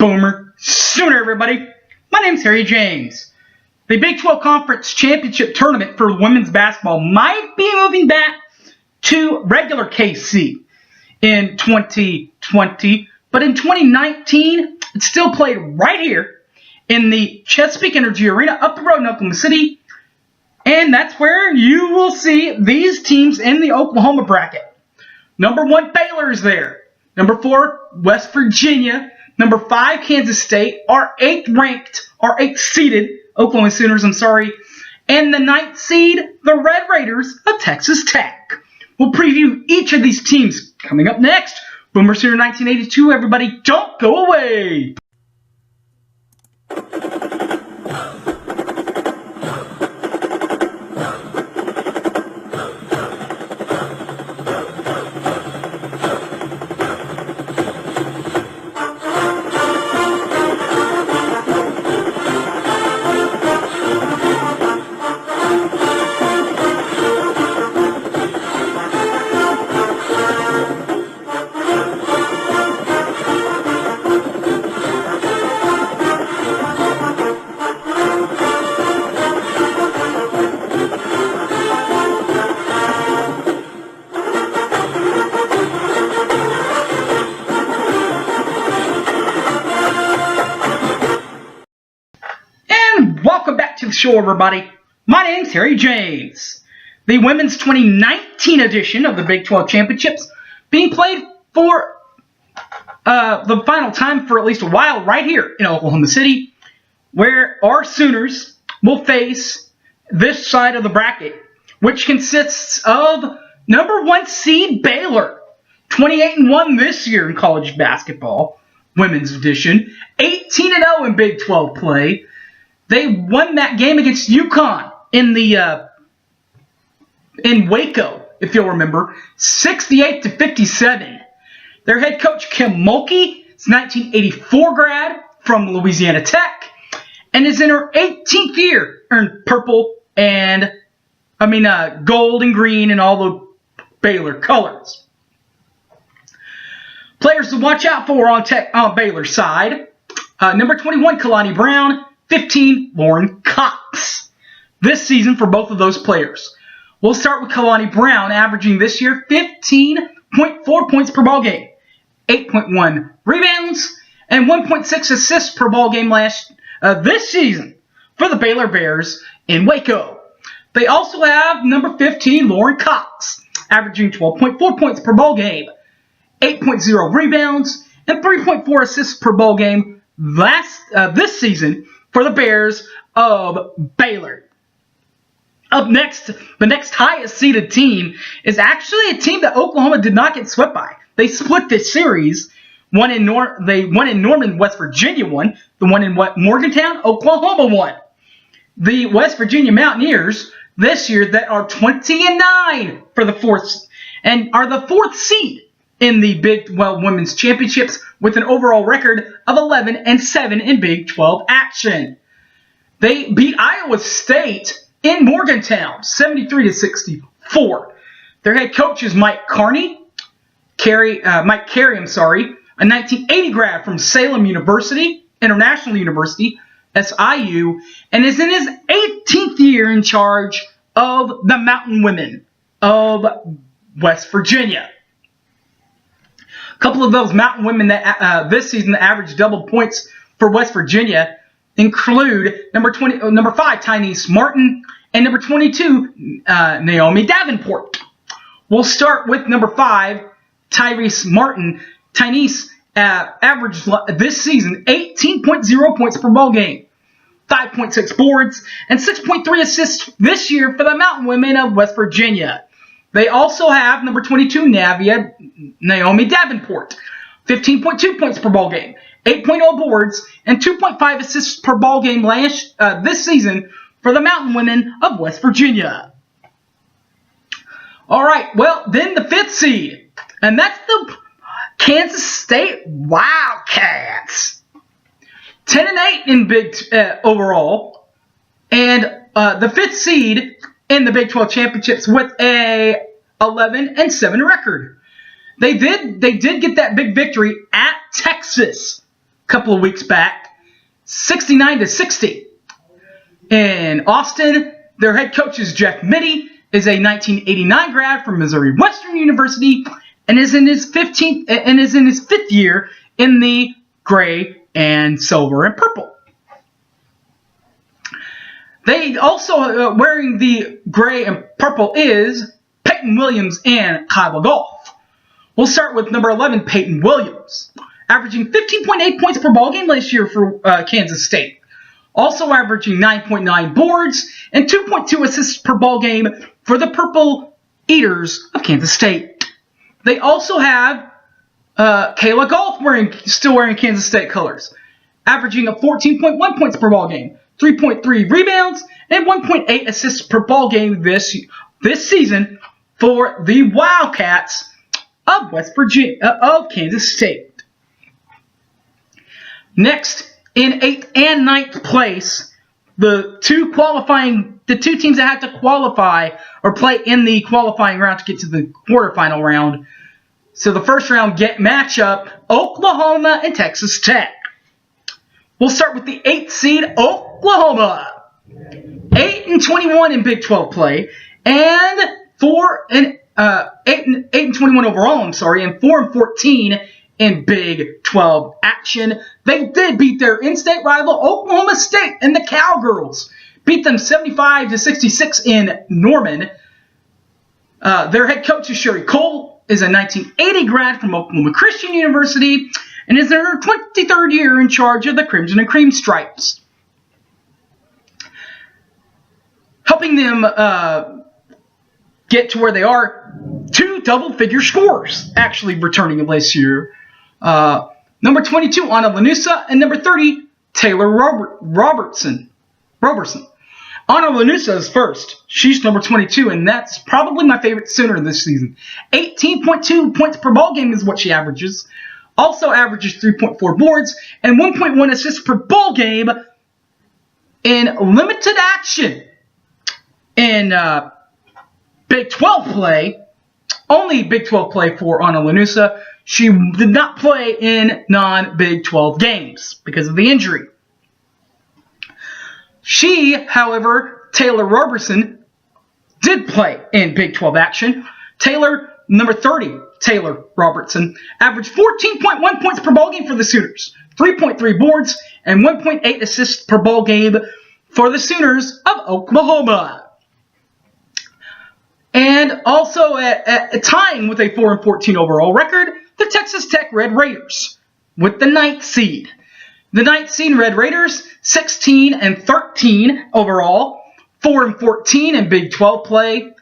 Boomer Sooner, everybody. My name's Harry James. The Big 12 Conference Championship Tournament for women's basketball might be moving back to regular KC in 2020, but in 2019, it's still played right here in the Chesapeake Energy Arena up the road in Oklahoma City, and that's where you will see these teams in the Oklahoma bracket. Number 1, Baylor is there. Number 4, West Virginia. Number 5, Kansas State. Our 8th seeded Oklahoma Sooners, And the 9th seed, the Red Raiders of Texas Tech. We'll preview each of these teams coming up next. Boomer Sooner 1982, everybody, don't go away. Welcome back to the show, everybody. My name's Harry James. The women's 2019 edition of the Big 12 Championships being played for the final time for at least a while right here in Oklahoma City, where our Sooners will face this side of the bracket, which consists of number 1 seed Baylor, 28-1 this year in college basketball, women's edition, 18-0 in Big 12 play. They won that game against UConn in Waco, if you'll remember, 68-57. Their head coach, Kim Mulkey, is a 1984 grad from Louisiana Tech, and is in her 18th year, earned purple and, gold and green and all the Baylor colors. Players to watch out for on Baylor's side, number 21, Kalani Brown, 15, Lauren Cox. This season for both of those players. We'll start with Kalani Brown, averaging this year 15.4 points per ball game, 8.1 rebounds, and 1.6 assists per ball game this season for the Baylor Bears in Waco. They also have number 15, Lauren Cox, averaging 12.4 points per ball game, 8.0 rebounds, and 3.4 assists per ball game this season for the Bears of Baylor. Up next, the next highest seeded team is actually a team that Oklahoma did not get swept by. They split this series. They won in Norman, West Virginia won. The one in Morgantown, Oklahoma won. The West Virginia Mountaineers this year that are 20-9 for the 4th and are the 4th seed in the Big 12 Women's Championships with an overall record of 11-7 in Big 12 action. They beat Iowa State in Morgantown, 73-64. Their head coach is Mike Carey, a 1980 grad from Salem International University, SIU, and is in his 18th year in charge of the Mountain Women of West Virginia. A couple of those Mountain Women that this season averaged double points for West Virginia include number 5, Tyneese Martin, and number 22, Naomi Davenport. We'll start with number 5, Tyneese Martin. Tyneese averaged this season 18.0 points per ball game, 5.6 boards, and 6.3 assists this year for the Mountain Women of West Virginia. They also have number 22, Naomi Davenport, 15.2 points per ball game, 8.0 boards, and 2.5 assists per ball game this season for the Mountain Women of West Virginia. All right, well, then the 5th seed, and that's the Kansas State Wildcats. 10-8 in Big overall, and the 5th seed in the Big 12 Championships with a 11-7 record. They did get that big victory at Texas couple of weeks back, 69-60. In Austin, their head coach is Jeff Mittie, is a 1989 grad from Missouri Western University, and is in his 5th year in the gray and silver and purple. They also wearing the gray and purple is Peyton Williams and Kyle Golf. We'll start with number 11, Peyton Williams, averaging 15.8 points per ball game last year for Kansas State. Also averaging 9.9 boards and 2.2 assists per ball game for the Purple Eaters of Kansas State. They also have Kayla Golf still wearing Kansas State colors, averaging a 14.1 points per ball game, 3.3 rebounds, and 1.8 assists per ball game this season for the Wildcats of Kansas State. Next, in 8th and 9th place, the two teams that have to qualify or play in the qualifying round to get to the quarterfinal round. So the first round matchup, Oklahoma and Texas Tech. We'll start with the 8th seed, Oklahoma. 8-21 in Big 12 play, and 8-21 overall, and 4-14 in Big 12 action. They did beat their in-state rival Oklahoma State, and the Cowgirls beat them 75-66 in Norman. Their head coach is Sherry Cole, is a 1980 grad from Oklahoma Christian University, and is in her 23rd year in charge of the Crimson and Cream Stripes. Helping them get to where they are, 2 double-figure scores actually returning last year. Number 22, Anna Lanusa, and number 30, Taylor Robertson. Anna Lanusa is first. She's number 22, and that's probably my favorite Sooner this season. 18.2 points per ball game is what she averages. Also averages 3.4 boards and 1.1 assists per ball game in limited action. In Big 12 play, only Big 12 play for Anna Lanusa. She did not play in non-Big 12 games because of the injury. However, Taylor Robertson did play in Big 12 action. Number 30, Taylor Robertson, averaged 14.1 points per ball game for the Sooners, 3.3 boards, and 1.8 assists per ball game for the Sooners of Oklahoma. And also tying with a 4-14 overall record, the Texas Tech Red Raiders with the 9th seed. The 9th seed Red Raiders, 16-13 overall, 4-14 in Big 12 play.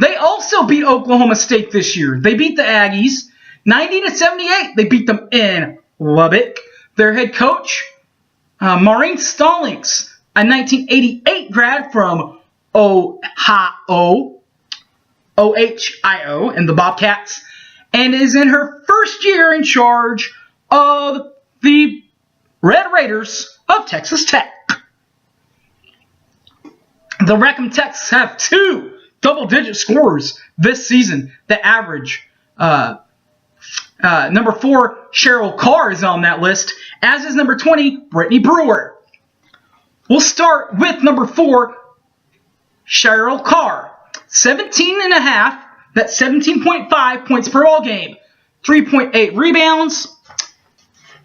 They also beat Oklahoma State this year. They beat the Aggies 90-78. They beat them in Lubbock. Their head coach, Maureen Stallings, a 1988 grad from Ohio, and the Bobcats, and is in her first year in charge of the Red Raiders of Texas Tech. The Wrexham Techs have 2 double-digit scorers this season that average. Number 4, Cheryl Carr is on that list, as is number 20, Brittany Brewer. We'll start with number 4, Cheryl Carr. 17.5, that's 17.5 points per ball game, 3.8 rebounds,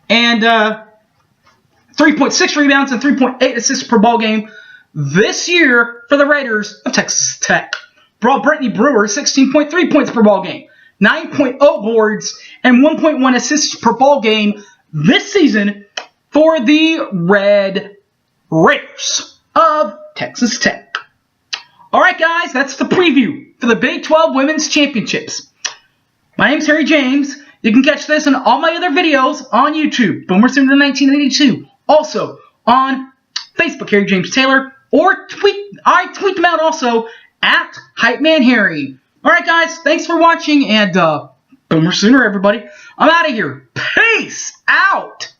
and 3.6 rebounds and 3.8 assists per ball game this year for the Raiders of Texas Tech. Brought Brittany Brewer 16.3 points per ball game, 9.0 boards, and 1.1 assists per ball game this season for the Red Raiders of Texas Tech. Alright guys, that's the preview for the Big 12 Women's Championships. My name's Harry James. You can catch this and all my other videos on YouTube, Boomer Sooner 1982. Also on Facebook, Harry James Taylor, or I tweet them out also at Hype Man Harry. Alright guys, thanks for watching, and Boomer Sooner everybody. I'm out of here. Peace out!